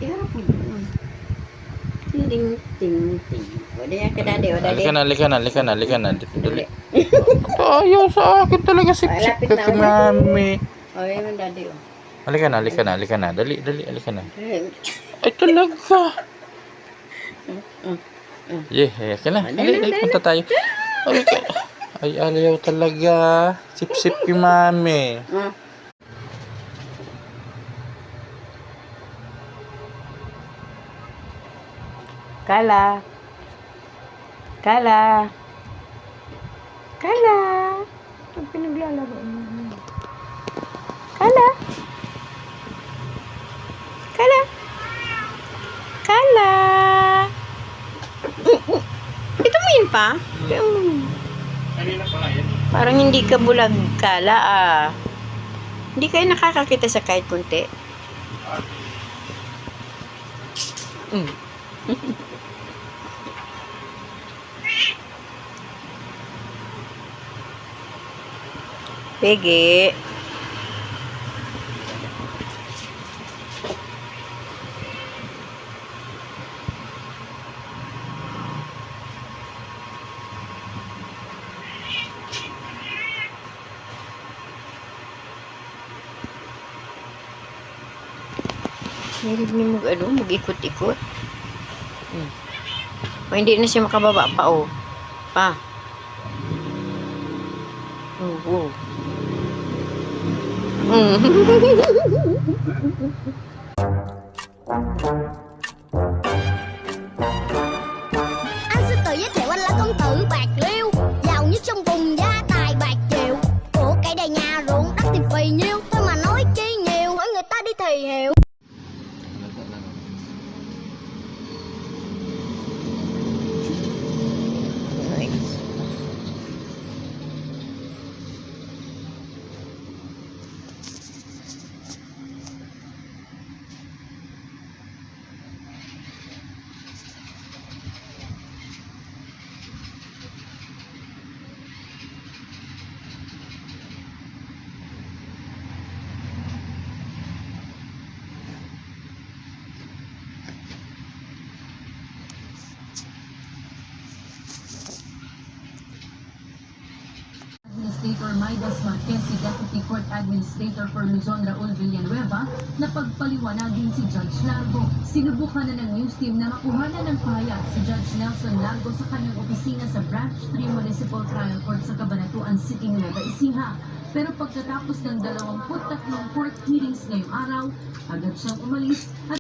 Iharap mo doon. Ting, ting, ting. O, diyan ka, daddy. O, daddy. Halika na. Dali. Ayaw sa akin talaga sip-sip ka kay mami. O, yun, daddy. O. Halika na. Dali, halika na. Ay, talaga. Halika na. Halika, punta tayo. Halika. Ay, ayaw talaga. Sip-sip kay mami. Kala. Ang pinaglalaro mo. Kala. Ito mo yun pa? Parang hindi ka bulag, Kala, ah. Hindi kayo nakakakita sa kahit kunti. Pege. Meron niyo mag-ikot-ikot. O, hindi na siya makababa pa, oh. Pa. Oh. Anh xin tự giới thiệu anh là công tử Bạc Liêu, giàu nhất trong vùng gia tài bạc triệu. Của cải đầy nhà ruộng đất thì phì nhiêu, thôi mà nói chi nhiều, hỏi người ta đi thì hiểu. Administrator Maidas Marquez, Deputy Court Administrator for Luzon Raul Villanueva, na pagpaliwanagin si Judge Largo. Sinubukan na ng news team na makuhanan ng pahayag si Judge Nelson Largo sa kanyang opisina sa Branch 3 Municipal Trial Court sa Cabanatuan City, Nueva Ecija. Pero pagkatapos ng 23 court hearings ngayong araw, agad siyang umalis at